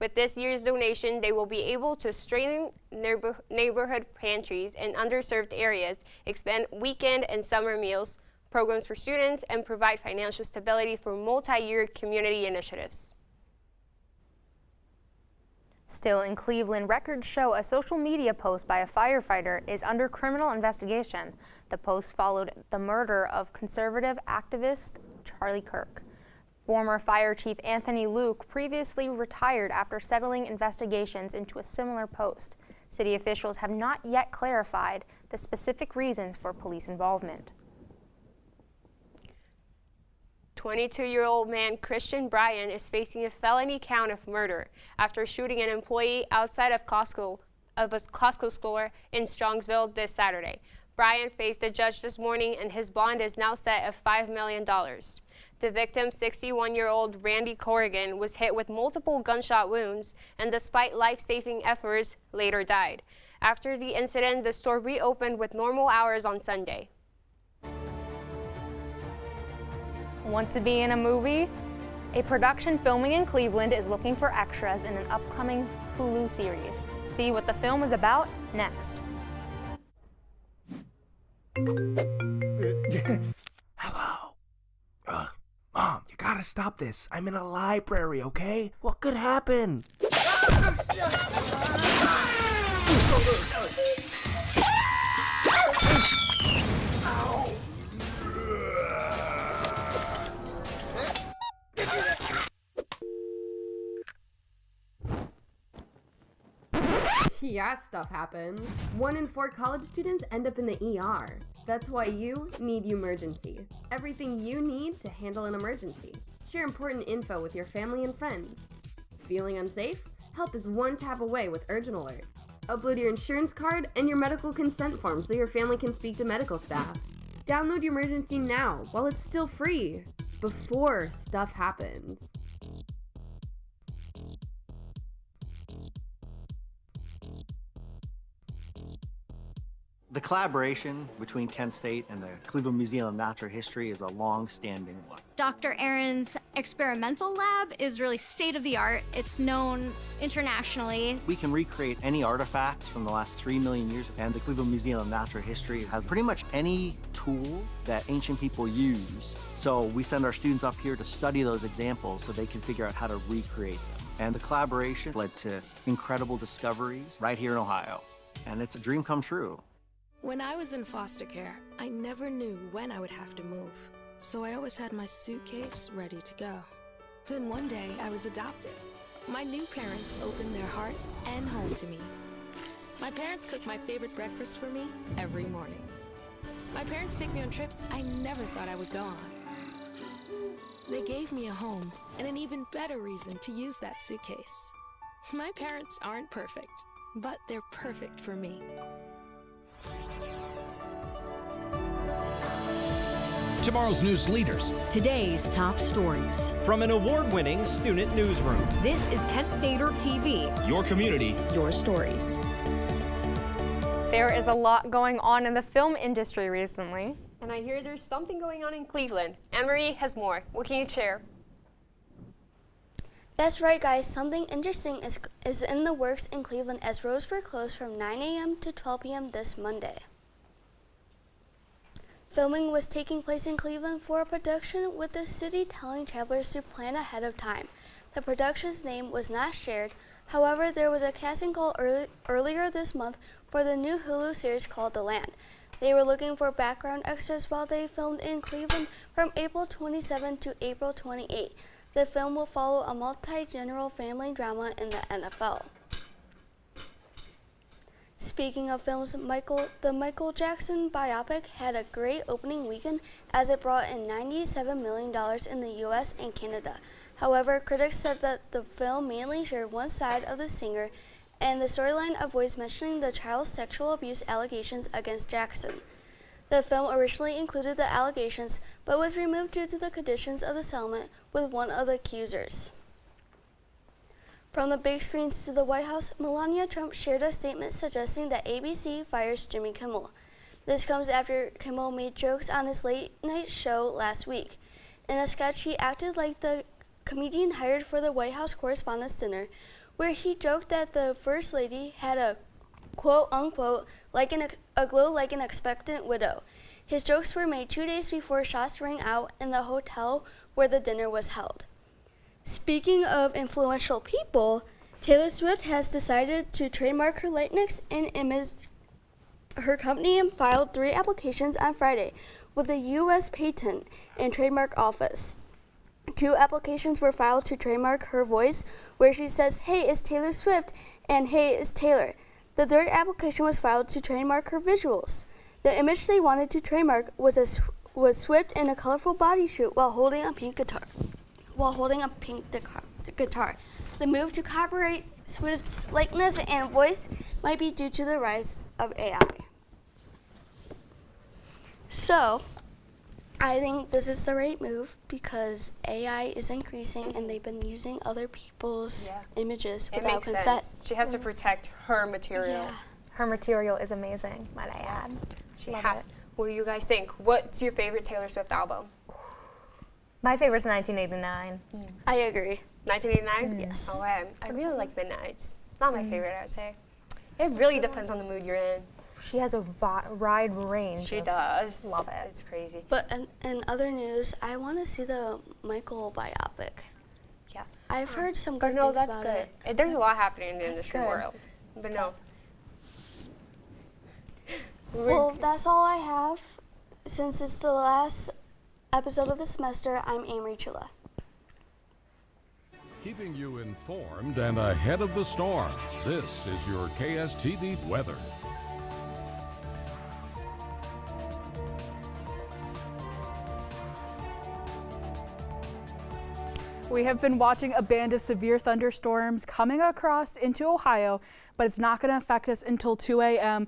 With this year's donation, they will be able to strengthen neighborhood pantries in underserved areas, expand weekend and summer meals programs for students, and provide financial stability for multi-year community initiatives. Still in Cleveland, records show a social media post by a firefighter is under criminal investigation. The post followed the murder of conservative activist Charlie Kirk. Former Fire Chief Anthony Luke previously retired after settling investigations into a similar post. City officials have not yet clarified the specific reasons for police involvement. 22-year-old man Christian Bryan is facing a felony count of murder after shooting an employee outside of a Costco store in Strongsville this Saturday. Bryan faced a judge this morning and his bond is now set at $5 million. The victim, 61-year-old Randy Corrigan, was hit with multiple gunshot wounds and despite life-saving efforts, later died. After the incident, the store reopened with normal hours on Sunday. Want to be in a movie? A production filming in Cleveland is looking for extras in an upcoming Hulu series. See what the film is about next. Hello. Mom, you gotta stop this. I'm in a library, okay? What could happen? Yeah, stuff happens. 1 in 4 college students end up in the ER. That's why you need Emergency. Everything you need to handle an emergency. Share important info with your family and friends. Feeling unsafe? Help is one tap away with Urgent Alert. Upload your insurance card and your medical consent form so your family can speak to medical staff. Download Emergency now while it's still free, before stuff happens. The collaboration between Kent State and the Cleveland Museum of Natural History is a long-standing one. Dr. Aaron's experimental lab is really state-of-the-art. It's known internationally. We can recreate any artifact from the last 3 million years, and the Cleveland Museum of Natural History has pretty much any tool that ancient people used. So we send our students up here to study those examples so they can figure out how to recreate them. And the collaboration led to incredible discoveries right here in Ohio. And it's a dream come true. When I was in foster care, I never knew when I would have to move, so I always had my suitcase ready to go. Then one day, I was adopted. My new parents opened their hearts and home to me. My parents cook my favorite breakfast for me every morning. My parents take me on trips I never thought I would go on. They gave me a home and an even better reason to use that suitcase. My parents aren't perfect, but they're perfect for me. Tomorrow's news leaders. Today's top stories. From an award-winning student newsroom. This is Kent Stater TV. Your community. Your stories. There is a lot going on in the film industry recently. And I hear there's something going on in Cleveland. Anne-Marie has more. What can you share? That's right, guys. Something interesting is in the works in Cleveland as roads were closed from 9 a.m. to 12 p.m. this Monday. Filming was taking place in Cleveland for a production, with the city telling travelers to plan ahead of time. The production's name was not shared. However, there was a casting call earlier this month for the new Hulu series called The Land. They were looking for background extras while they filmed in Cleveland from April 27 to April 28. The film will follow a multi-general family drama in the NFL. Speaking of films, the Michael Jackson biopic had a great opening weekend as it brought in $97 million in the U.S. and Canada. However, critics said that the film mainly shared one side of the singer, and the storyline avoids mentioning the child's sexual abuse allegations against Jackson. The film originally included the allegations, but was removed due to the conditions of the settlement with one of the accusers. From the big screens to the White House, Melania Trump shared a statement suggesting that ABC fires Jimmy Kimmel. This comes after Kimmel made jokes on his late-night show last week. In a sketch, he acted like the comedian hired for the White House Correspondents' Dinner, where he joked that the First Lady had a quote-unquote a glow like an expectant widow. His jokes were made 2 days before shots rang out in the hotel where the dinner was held. Speaking of influential people, Taylor Swift has decided to trademark her likeness and image. Her company filed 3 applications on Friday with the U.S. Patent and Trademark Office. 2 applications were filed to trademark her voice, where she says, "Hey, it's Taylor Swift," and "Hey, it's Taylor." The 3rd application was filed to trademark her visuals. The image they wanted to trademark was Swift in a colorful bodysuit while holding a pink guitar. The move to copyright Swift's likeness and voice might be due to the rise of AI. So, I think this is the right move because AI is increasing and they've been using other people's images without consent. Sense. She has to protect her material. Yeah. Her material is amazing, might I add. She has. What do you guys think? What's your favorite Taylor Swift album? My favorite's 1989. I agree. 1989? Yes. Oh, I really like Midnights. Not my favorite, I would say. It really depends on the mood you're in. She has a wide range. She does. Love it. It's crazy. But in other news, I want to see the Michael biopic. Yeah. I've heard some good no, things that's about good. it. There's a lot happening in the industry good. world. But no. Well, that's all I have. Since it's the last episode of the semester, I'm Amory Chula. Keeping you informed and ahead of the storm, this is your KSTV weather. We have been watching a band of severe thunderstorms coming across into Ohio, but it's not going to affect us until 2 a.m.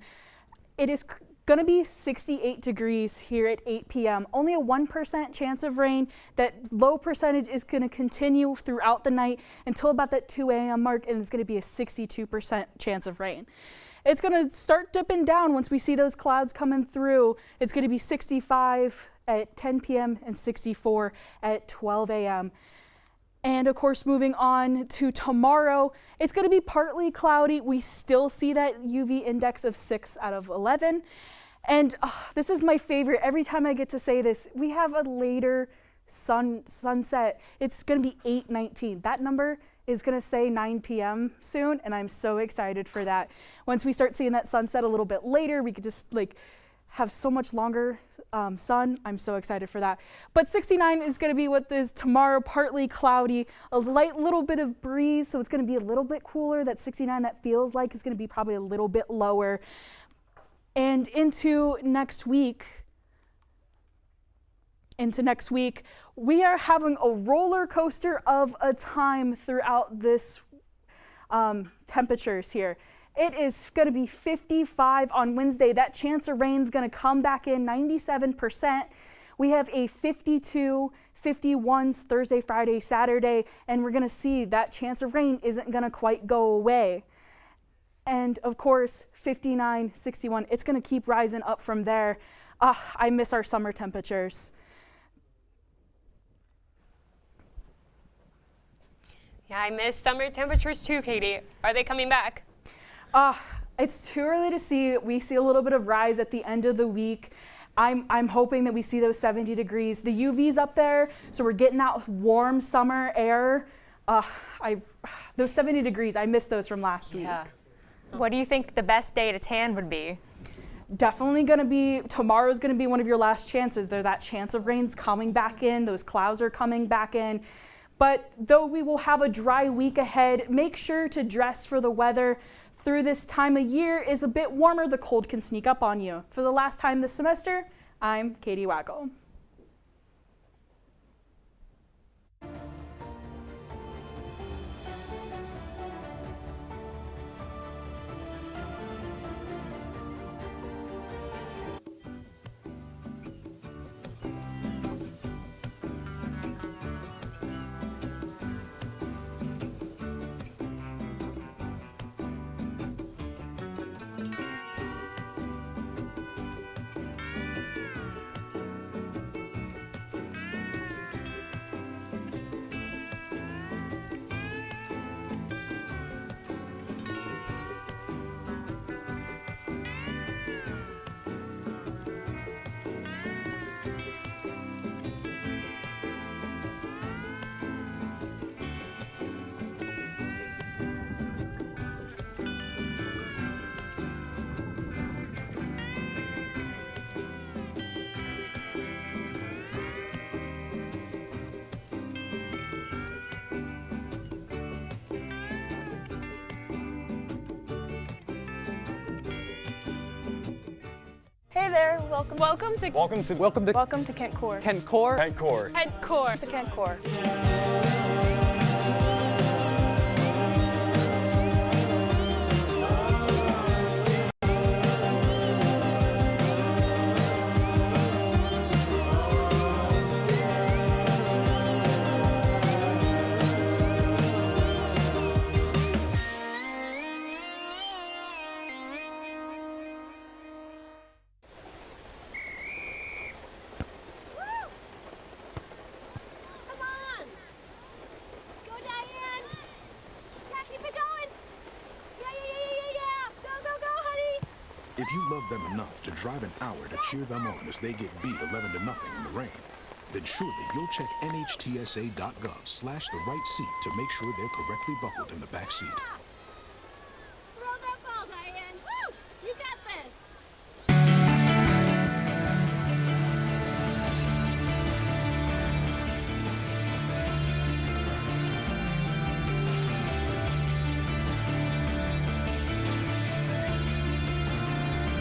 It is going to be 68 degrees here at 8 p.m. Only a 1% chance of rain. That low percentage is going to continue throughout the night until about that 2 a.m. mark, and it's going to be a 62% chance of rain. It's going to start dipping down once we see those clouds coming through. It's going to be 65 at 10 p.m. and 64 at 12 a.m. And of course, moving on to tomorrow, it's going to be partly cloudy. We still see that UV index of 6 out of 11. And this is my favorite. Every time I get to say this, we have a later sunset. It's going to be 8:19. That number is going to say 9 p.m. soon, and I'm so excited for that. Once we start seeing that sunset a little bit later, we could just have so much longer sun. I'm so excited for that. But 69 is going to be what is tomorrow, partly cloudy, a light little bit of breeze, so it's going to be a little bit cooler. That 69 that feels like is going to be probably a little bit lower. And into next week, we are having a roller coaster of a time throughout this temperatures here. It is going to be 55 on Wednesday. That chance of rain is going to come back in 97%. We have a 52, 51s Thursday, Friday, Saturday, and we're going to see that chance of rain isn't going to quite go away. And of course, 59, 61, it's going to keep rising up from there. I miss our summer temperatures. Yeah, I miss summer temperatures too, Katie. Are they coming back? It's too early to see. We see a little bit of rise at the end of the week. I'm hoping that we see those 70 degrees. The UV's up there, so we're getting that warm summer air. Those 70 degrees, I missed those from last week. What do you think the best day to tan would be? Definitely going to be, tomorrow's going to be one of your last chances. There's that chance of rain's coming back in. Those clouds are coming back in. But though we will have a dry week ahead, make sure to dress for the weather. Through this time of year is a bit warmer, the cold can sneak up on you. For the last time this semester, I'm Katie Wackel. Hey there, welcome to Kent Core. Kent Core. Kent Core. To Kent Core. If you love them enough to drive an hour to cheer them on as they get beat 11-0 in the rain, then surely you'll check NHTSA.gov/the right seat to make sure they're correctly buckled in the back seat. Throw that ball, Diane. Woo! You got this.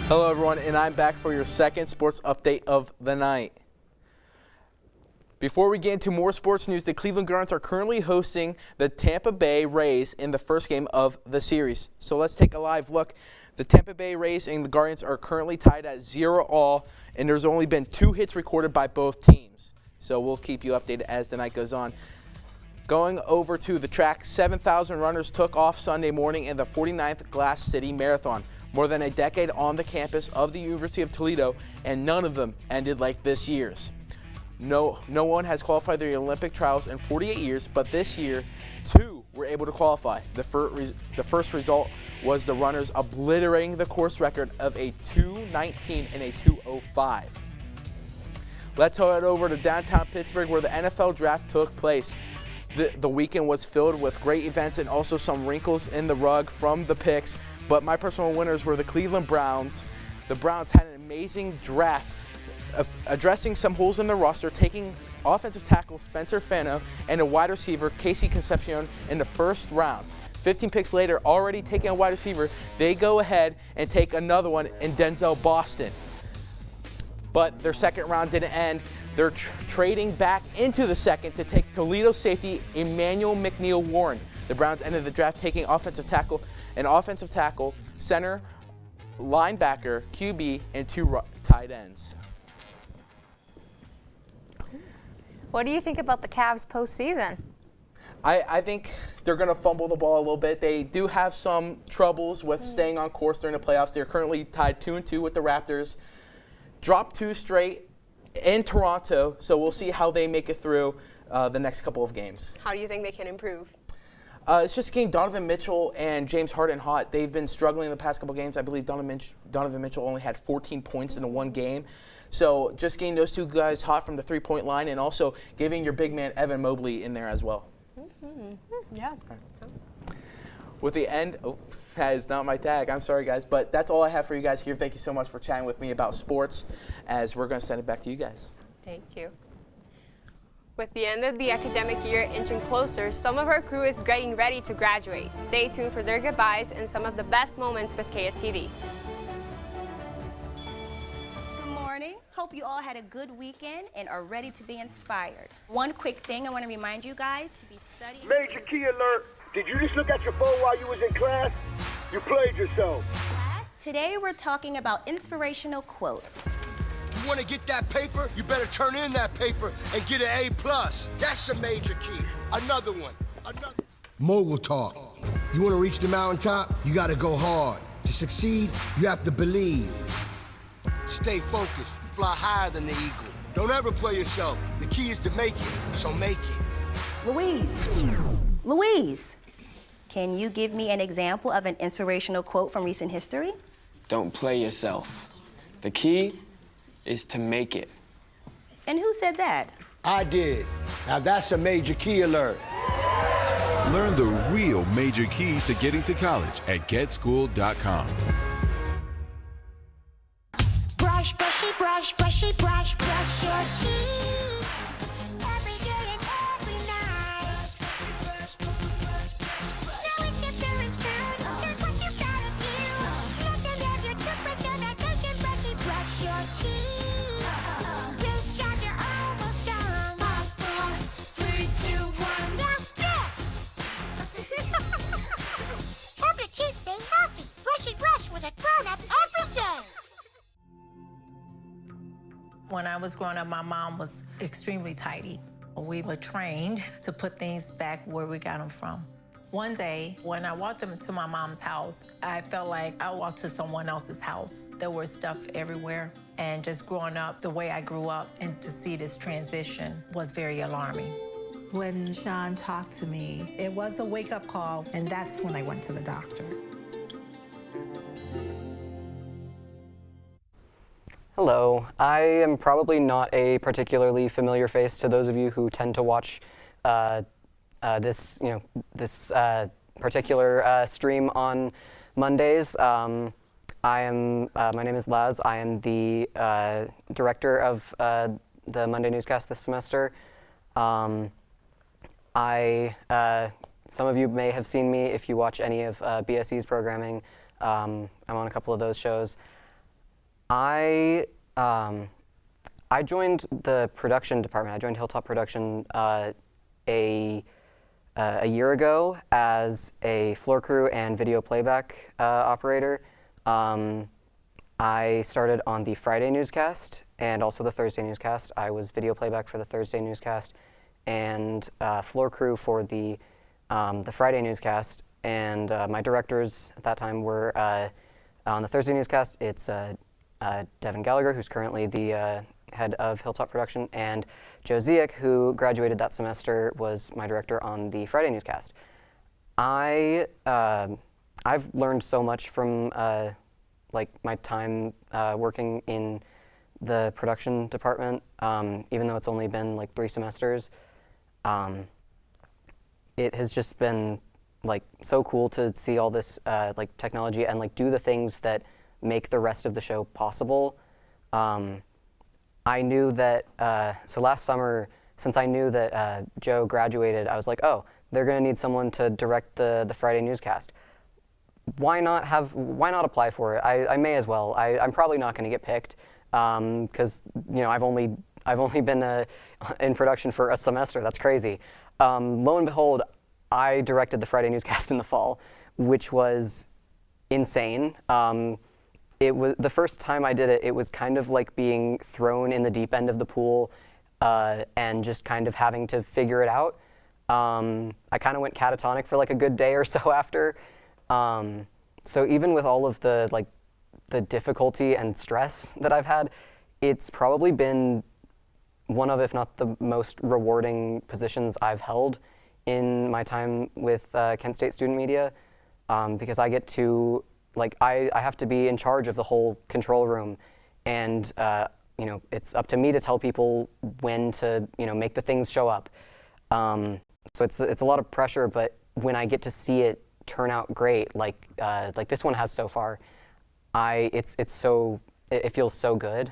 Hello everyone, and I'm back for your second sports update of the night. Before we get into more sports news, the Cleveland Guardians are currently hosting the Tampa Bay Rays in the first game of the series. So let's take a live look. The Tampa Bay Rays and the Guardians are currently tied at 0-0, and there's only been 2 hits recorded by both teams. So we'll keep you updated as the night goes on. Going over to the track, 7,000 runners took off Sunday morning in the 49th Glass City Marathon. More than a decade on the campus of the University of Toledo, and none of them ended like this year's. No one has qualified the Olympic trials in 48 years, but this year, 2 were able to qualify. The first result was the runners obliterating the course record of a 2:19 and a 2:05. Let's head over to downtown Pittsburgh, where the NFL draft took place. The weekend was filled with great events and also some wrinkles in the rug from the picks. But my personal winners were the Cleveland Browns. The Browns had an amazing draft, addressing some holes in their roster, taking offensive tackle Spencer Fano and a wide receiver Casey Concepcion in the first round. 15 picks later, already taking a wide receiver, they go ahead and take another one in Denzel Boston. But their second round didn't end. They're trading back into the second to take Toledo safety Emmanuel McNeil-Warren. The Browns ended the draft taking offensive tackle, center, linebacker, QB, and 2 tight ends. What do you think about the Cavs postseason? I think they're going to fumble the ball a little bit. They do have some troubles with staying on course during the playoffs. They're currently tied 2-2 with the Raptors. Dropped 2 straight in Toronto, so we'll see how they make it through the next couple of games. How do you think they can improve? It's just getting Donovan Mitchell and James Harden hot. They've been struggling the past couple of games. I believe Donovan Mitchell only had 14 points in one game. So just getting those two guys hot from the three-point line and also giving your big man Evan Mobley in there as well. Yeah. With the end, that is not my tag. I'm sorry, guys, but that's all I have for you guys here. Thank you so much for chatting with me about sports, as we're going to send it back to you guys. Thank you. With the end of the academic year inching closer, some of our crew is getting ready to graduate. Stay tuned for their goodbyes and some of the best moments with KSTV. Good morning. Hope you all had a good weekend and are ready to be inspired. One quick thing I want to remind you guys to be studying. Major key alert. Did you just look at your phone while you was in class? You played yourself. Class, today we're talking about inspirational quotes. You want to get that paper? You better turn in that paper and get an A+. That's a major key. Another one. Mogul talk. You want to reach the mountaintop? You got to go hard. To succeed, you have to believe. Stay focused. Fly higher than the eagle. Don't ever play yourself. The key is to make it, so make it. Louise, can you give me an example of an inspirational quote from recent history? Don't play yourself. The key is to make it. And who said that? I did. Now that's a major key alert. Learn the real major keys to getting to college at getschool.com. Brush, brushy, brush, brushy, brush, brush your teeth. Every day and every night. Now it's your parents' turn. Here's what you gotta do. Let them have your toothbrush so that they can brushy brush your teeth. Good job, you're almost done. 5, 4, 3, 2, 1. Now spit! Help your teeth stay healthy. Brushy brush with a grown-up every day. When I was growing up, my mom was extremely tidy. We were trained to put things back where we got them from. One day, when I walked into my mom's house, I felt like I walked to someone else's house. There was stuff everywhere, and just growing up the way I grew up and to see this transition was very alarming. When Sean talked to me, it was a wake-up call, and that's when I went to the doctor. Hello. I am probably not a particularly familiar face to those of you who tend to watch this particular stream on Mondays. My name is Laz. I am the director of the Monday Newscast this semester. Some of you may have seen me if you watch any of BSE's programming. I'm on a couple of those shows. I joined the production department. I joined Hilltop Production a year ago as a floor crew and video playback operator. I started on the Friday newscast and also the Thursday newscast. I was video playback for the Thursday newscast and floor crew for the Friday newscast. And my directors at that time were on the Thursday newscast. It's Devin Gallagher, who's currently the head of Hilltop Production, and Joe Ziek, who graduated that semester, was my director on the Friday newscast. I've learned so much from like my time working in the production department, even though it's only been like 3 semesters. It has just been like so cool to see all this like technology and like do the things that make the rest of the show possible. I knew that, so last summer, since I knew that Joe graduated, I was like, oh, they're gonna need someone to direct the Friday newscast. Why not apply for it? I may as well. I'm probably not gonna get picked, because I've only been in production for a semester. That's crazy. Lo and behold, I directed the Friday newscast in the fall, which was insane. It was the first time I did it. It was kind of like being thrown in the deep end of the pool. and just kind of having to figure it out. I kind of went catatonic for like a good day or so after. So even with all of the difficulty and stress that I've had, it's probably been one of, if not the most rewarding positions I've held in my time with Kent State Student Media, because I get to, I have to be in charge of the whole control room, and it's up to me to tell people when to, make the things show up. So it's a lot of pressure, but when I get to see it turn out great, like this one has so far, it feels so good.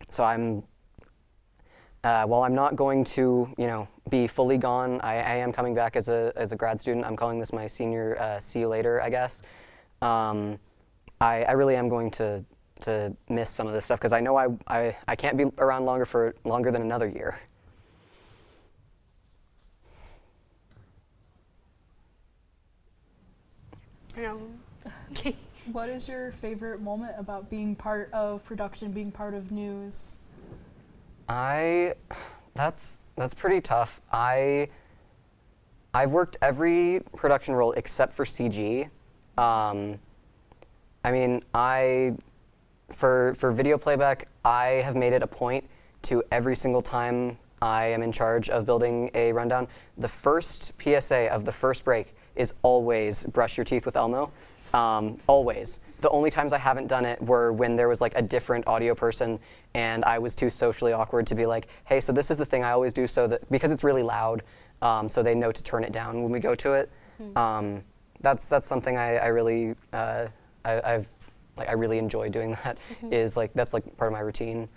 So while I'm not going to, be fully gone, I am coming back as a grad student. I'm calling this my senior see you later, I guess. I really am going to miss some of this stuff, because I know I can't be around longer than another year. What is your favorite moment about being part of production, being part of news? That's pretty tough. I've worked every production role except for CG. For video playback, I have made it a point to every single time I am in charge of building a rundown, the first PSA of the first break is always brush your teeth with Elmo. Always. The only times I haven't done it were when there was a different audio person and I was too socially awkward to be like, hey, so this is the thing I always do, so that because it's really loud, so they know to turn it down when we go to it. That's something I really I really enjoy doing. That is that's part of my routine.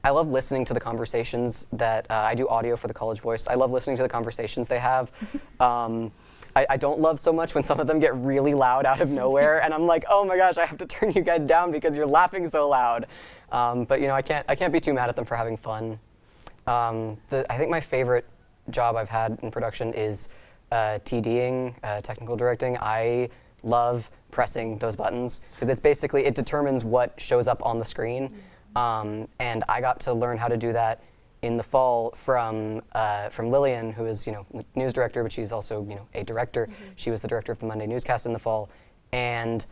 I love listening to the conversations that I do audio for the College Voice. I love listening to the conversations they have. I don't love so much when some of them get really loud out of nowhere, and I'm like, oh my gosh, I have to turn you guys down because you're laughing so loud. But I can't be too mad at them for having fun. I think my favorite job I've had in production is TDing, technical directing. I love pressing those buttons because it determines what shows up on the screen. And I got to learn how to do that in the fall from Lillian, who is news director, but she's also a director. She was the director of the Monday Newscast in the fall, and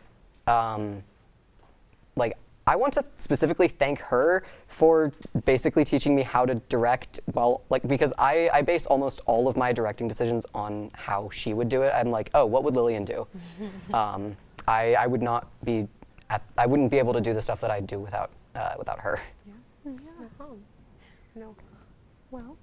I want to specifically thank her for basically teaching me how to direct because I base almost all of my directing decisions on how she would do it. I'm like, oh, what would Lillian do? I wouldn't be able to do the stuff that I do without her. No. Well,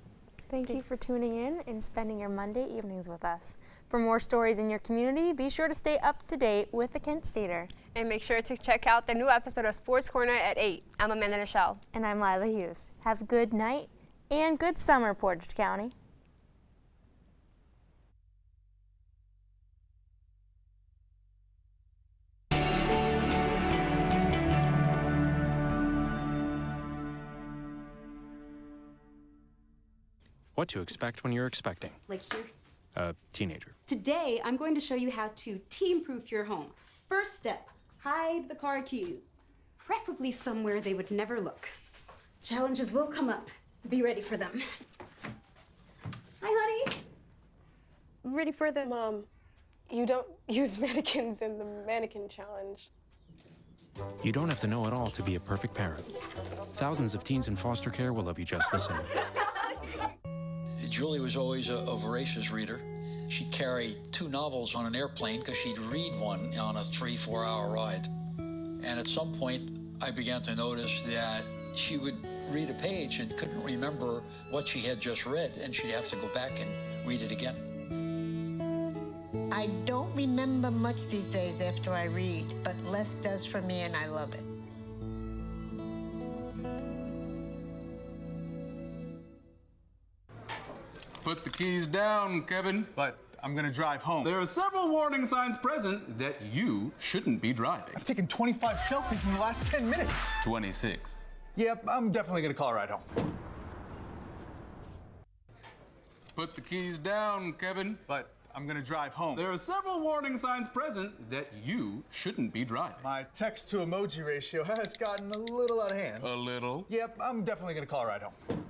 thank you for tuning in and spending your Monday evenings with us. For more stories in your community, be sure to stay up to date with the Kent Stater. And make sure to check out the new episode of Sports Corner at 8. I'm Amanda Nichelle. And I'm Lila Hughes. Have a good night and good summer, Portage County. What to expect when you're expecting. Like here. A teenager. Today, I'm going to show you how to teen-proof your home. First step, hide the car keys. Preferably somewhere they would never look. Challenges will come up. Be ready for them. Hi, honey. I'm ready for the... Mom, you don't use mannequins in the mannequin challenge. You don't have to know it all to be a perfect parent. Thousands of teens in foster care will love you just the same. Julie was always a voracious reader. She'd carry 2 novels on an airplane because she'd read one on a 3-4 hour ride. And at some point, I began to notice that she would read a page and couldn't remember what she had just read, and she'd have to go back and read it again. I don't remember much these days after I read, but less does for me, and I love it. Put the keys down, Kevin. But I'm gonna drive home. There are several warning signs present that you shouldn't be driving. I've taken 25 selfies in the last 10 minutes. 26. Yep, I'm definitely gonna call a ride home. Put the keys down, Kevin. But I'm gonna drive home. There are several warning signs present that you shouldn't be driving. My text to emoji ratio has gotten a little out of hand. A little? Yep, I'm definitely gonna call a ride home.